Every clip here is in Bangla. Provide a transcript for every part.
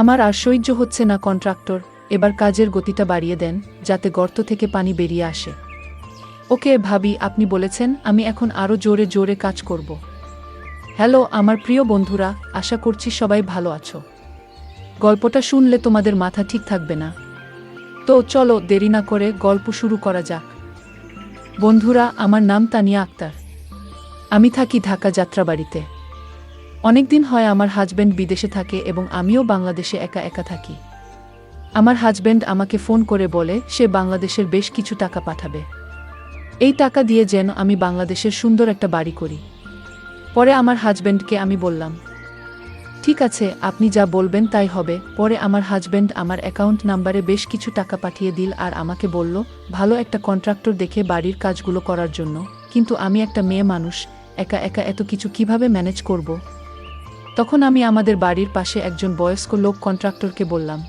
আমার আর সহ্য হচ্ছে না কন্ট্রাক্টর, এবার কাজের গতিটা বাড়িয়ে দেন যাতে গর্ত থেকে পানি বেরিয়ে আসে। ওকে ভাবি, আপনি বলেছেন, আমি এখন আরও জোরে জোরে কাজ করব। হ্যালো আমার প্রিয় বন্ধুরা, আশা করছি সবাই ভালো আছো। গল্পটা শুনলে তোমাদের মাথা ঠিক থাকবে না। তো চলো দেরি না করে গল্প শুরু করা যাক। বন্ধুরা, আমার নাম তানিয়া আক্তার। আমি থাকি ঢাকা যাত্রাবাড়িতে। অনেকদিন হয় আমার হাজব্যান্ড বিদেশে থাকে এবং আমিও বাংলাদেশে একা একা থাকি। আমার হাজব্যান্ড আমাকে ফোন করে বলে সে বাংলাদেশের বেশ কিছু টাকা পাঠাবে। এই টাকা দিয়ে যেন আমি বাংলাদেশের সুন্দর একটা বাড়ি করি। পরে আমার হাজব্যান্ডকে আমি বললাম, ঠিক আছে, আপনি যা বলবেন তাই হবে। পরে আমার হাজব্যান্ড আমার অ্যাকাউন্ট নাম্বারে বেশ কিছু টাকা পাঠিয়ে দিল আর আমাকে বলল ভালো একটা কন্ট্রাক্টর দেখে বাড়ির কাজগুলো করার জন্য। কিন্তু আমি একটা মেয়ে মানুষ, একা একা এত কিছু কিভাবে ম্যানেজ করব? তখন আমি আমাদের বাড়ির পাশে একজন বয়স্ক লোক কন্ট্রাক্টরকে বললাম,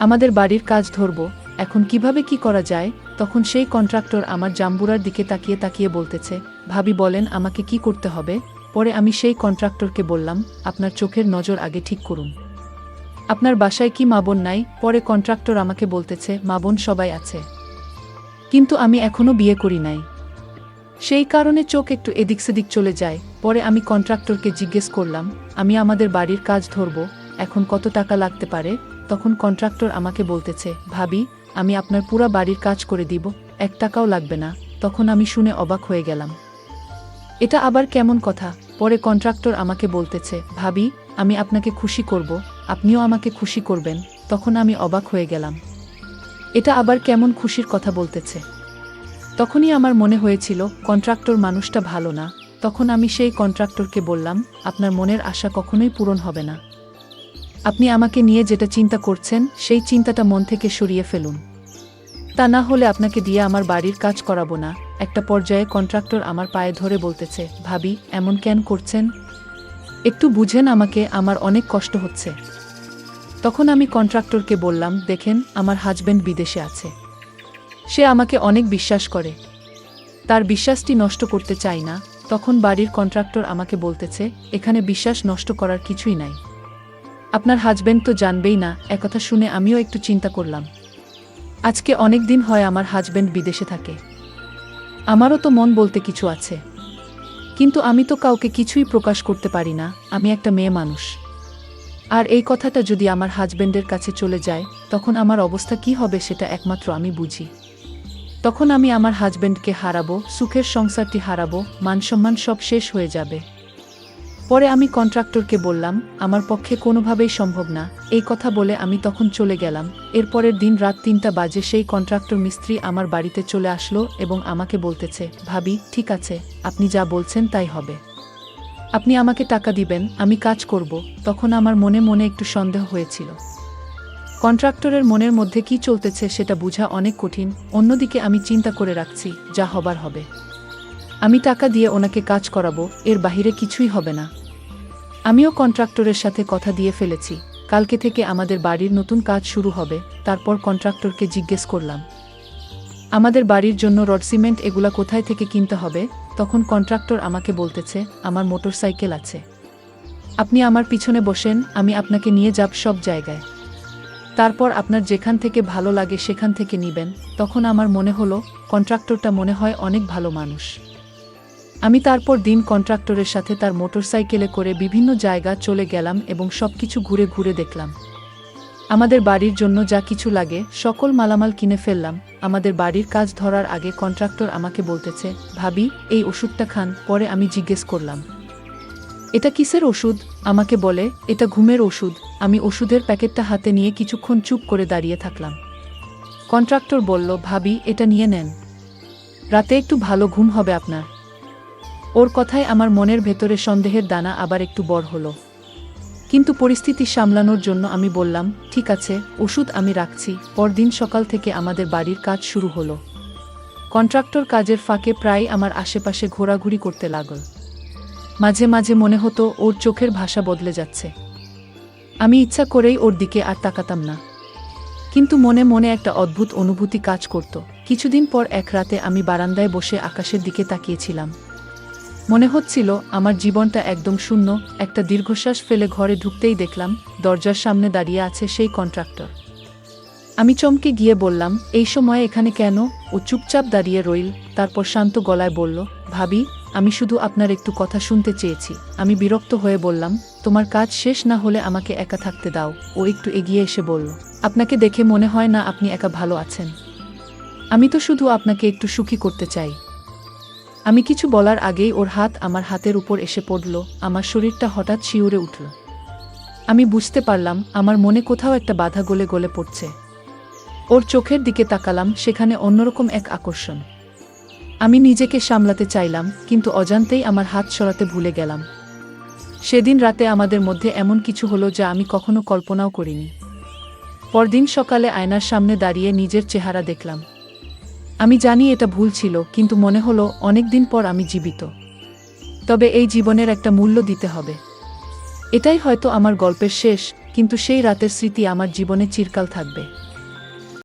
আমাদের বাড়ির কাজ ধরব, এখন কিভাবে কি করা যায়? তখন সেই কন্ট্রাক্টর আমার জাম্বুরার দিকে তাকিয়ে তাকিয়ে বলতেছে, ভাবি বলেন আমাকে কি করতে হবে? পরে আমি সেই কন্ট্রাক্টরকে বললাম, আপনার চোখের নজর আগে ঠিক করুন। আপনার বাসায় কি মা বোন নাই? পরে কন্ট্রাক্টর আমাকে বলতেছে, মা বোন সবাই আছে, কিন্তু আমি এখনো বিয়ে করি নাই। সেই কারণে চোখ একটু এদিক সেদিক চলে যায়। পরে আমি কন্ট্রাক্টরকে জিজ্ঞেস করলাম, আমি আমাদের বাড়ির কাজ ধরব, এখন কত টাকা লাগতে পারে? তখন কন্ট্রাক্টর আমাকে বলতেছে, ভাবি আমি আপনার পুরা বাড়ির কাজ করে দিব, 1 টাকাও লাগবে না। তখন আমি শুনে অবাক হয়ে গেলাম, এটা আবার কেমন কথা? পরে কন্ট্রাক্টর আমাকে বলতেছে, ভাবি আমি আপনাকে খুশি করব, আপনিও আমাকে খুশি করবেন। তখন আমি অবাক হয়ে গেলাম, এটা আবার কেমন খুশির কথা বলতেছে? তখনই আমার মনে হয়েছিল কন্ট্রাক্টর মানুষটা ভালো না। তখন আমি সেই কন্ট্রাক্টরকে বললাম, আপনার মনের আশা কখনোই পূরণ হবে না। আপনি আমাকে নিয়ে যেটা চিন্তা করছেন সেই চিন্তাটা মন থেকে সরিয়ে ফেলুন, তা না হলে আপনাকে দিয়ে আমার বাড়ির কাজ করাবো না। একটা পর্যায়ে কন্ট্রাক্টর আমার পায়ে ধরে বলতেছে, ভাবি এমন কেন করছেন? একটু বুঝেন আমাকে, আমার অনেক কষ্ট হচ্ছে। তখন আমি কন্ট্রাক্টরকে বললাম, দেখেন আমার হাজব্যান্ড বিদেশে আছে, সে আমাকে অনেক বিশ্বাস করে, তার বিশ্বাসটি নষ্ট করতে চাই না। তখন বাড়ির কন্ট্রাক্টর আমাকে বলতেছে, এখানে বিশ্বাস নষ্ট করার কিছুই নাই, আপনার হাজব্যান্ড তো জানবেই না। একথা শুনে আমিও একটু চিন্তা করলাম, আজকে অনেক দিন হয় আমার হাজব্যান্ড বিদেশে থাকে, আমারও তো মন বলতে কিছু আছে, কিন্তু আমি তো কাউকে কিছুই প্রকাশ করতে পারি না, আমি একটা মেয়ে মানুষ। আর এই কথাটা যদি আমার হাজব্যান্ডের কাছে চলে যায় তখন আমার অবস্থা কি হবে সেটা একমাত্র আমি বুঝি। তখন আমি আমার হাজব্যান্ডকে হারাবো, সুখের সংসারটি হারাবো, মানসম্মান সব শেষ হয়ে যাবে। পরে আমি কন্ট্রাক্টরকে বললাম, আমার পক্ষে কোনোভাবেই সম্ভব না। এই কথা বলে আমি তখন চলে গেলাম। এরপরের দিন রাত 3টা বাজে সেই কন্ট্রাক্টর মিস্ত্রি আমার বাড়িতে চলে আসলো এবং আমাকে বলতেছে, ভাবি ঠিক আছে, আপনি যা বলছেন তাই হবে, আপনি আমাকে টাকা দিবেন, আমি কাজ করব। তখন আমার মনে মনে একটু সন্দেহ হয়েছিল, কন্ট্রাক্টরের মনের মধ্যে কি চলতেছে সেটা বোঝা অনেক কঠিন। অন্যদিকে আমি চিন্তা করে রাখছি, যা হবার হবে, আমি টাকা দিয়ে ওনাকে কাজ করাবো, এর বাহিরে কিছুই হবে না। আমিও কন্ট্রাক্টরের সাথে কথা দিয়ে ফেলেছি, কালকে থেকে আমাদের বাড়ির নতুন কাজ শুরু হবে। তারপর কন্ট্রাক্টরকে জিজ্ঞেস করলাম, আমাদের বাড়ির জন্য রড সিমেন্ট এগুলা কোথায় থেকে কিনতে হবে? তখন কন্ট্রাক্টর আমাকে বলতেছে, আমার মোটরসাইকেল আছে, আপনি আমার পিছনে বসেন, আমি আপনাকে নিয়ে যাব সব জায়গায়, তারপর আপনার যেখান থেকে ভালো লাগে সেখান থেকে নিবেন। তখন আমার মনে হলো কন্ট্রাক্টরটা মনে হয় অনেক ভালো মানুষ। আমি তারপর দিন কন্ট্রাক্টরের সাথে তার মোটরসাইকেলে করে বিভিন্ন জায়গা চলে গেলাম এবং সবকিছু ঘুরে ঘুরে দেখলাম। আমাদের বাড়ির জন্য যা কিছু লাগে সকল মালামাল কিনে ফেললাম। আমাদের বাড়ির কাজ ধরার আগে কন্ট্রাক্টর আমাকে বলতেছে, ভাবি এই ওষুধটা খান। পরে আমি জিজ্ঞেস করলাম, এটা কিসের ওষুধ? আমাকে বলে, এটা ঘুমের ওষুধ। আমি ওষুধের প্যাকেটটা হাতে নিয়ে কিছুক্ষণ চুপ করে দাঁড়িয়ে থাকলাম। কন্ট্রাক্টর বলল, ভাবি এটা নিয়ে নেন, রাতে একটু ভালো ঘুম হবে আপনার। ওর কথায় আমার মনের ভেতরে সন্দেহের দানা আবার একটু বড় হলো, কিন্তু পরিস্থিতি সামলানোর জন্য আমি বললাম, ঠিক আছে, ওষুধ আমি রাখছি। পরদিন সকাল থেকে আমাদের বাড়ির কাজ শুরু হলো। কন্ট্রাক্টর কাজের ফাঁকে প্রায় আমার আশেপাশে ঘোরাঘুরি করতে লাগল। মাঝে মাঝে মনে হতো ওর চোখের ভাষা বদলে যাচ্ছে, আমি ইচ্ছা করেই ওর দিকে আর তাকাতাম না, কিন্তু মনে মনে একটা অদ্ভুত অনুভূতি কাজ করত। কিছুদিন পর এক রাতে আমি বারান্দায় বসে আকাশের দিকে তাকিয়েছিলাম। মনে হচ্ছিল আমার জীবনটা একদম শূন্য। একটা দীর্ঘশ্বাস ফেলে ঘরে ঢুকতেই দেখলাম দরজার সামনে দাঁড়িয়ে আছে সেই কন্ট্রাক্টর। আমি চমকে গিয়ে বললাম, এই সময়ে এখানে কেন? ও চুপচাপ দাঁড়িয়ে রইল, তারপর শান্ত গলায় বলল, ভাবি, আমি শুধু আপনার একটু কথা শুনতে চেয়েছি। আমি বিরক্ত হয়ে বললাম, তোমার কাজ শেষ না হলে আমাকে একা থাকতে দাও। ও একটু এগিয়ে এসে বলল, আপনাকে দেখে মনে হয় না আপনি একা ভালো আছেন। আমি তো শুধু আপনাকে একটু সুখী করতে চাই। আমি কিছু বলার আগেই ওর হাত আমার হাতের উপর এসে পড়ল। আমার শরীরটা হঠাৎ শিউরে উঠল। আমি বুঝতে পারলাম আমার মনে কোথাও একটা বাধা গলে গলে পড়ছে। ওর চোখের দিকে তাকালাম, সেখানে অন্যরকম এক আকর্ষণ। আমি নিজেকে সামলাতে চাইলাম, কিন্তু অজান্তেই আমার হাত সরাতে ভুলে গেলাম। সেদিন রাতে আমাদের মধ্যে এমন কিছু হলো যা আমি কখনো কল্পনাও করিনি। পরদিন সকালে আয়নার সামনে দাঁড়িয়ে নিজের চেহারা দেখলাম। আমি জানি এটা ভুল ছিল, কিন্তু মনে হলো অনেকদিন পর আমি জীবিত। তবে এই জীবনের একটা মূল্য দিতে হবে। এটাই হয়তো আমার গল্পের শেষ, কিন্তু সেই রাতের স্মৃতি আমার জীবনে চিরকাল থাকবে।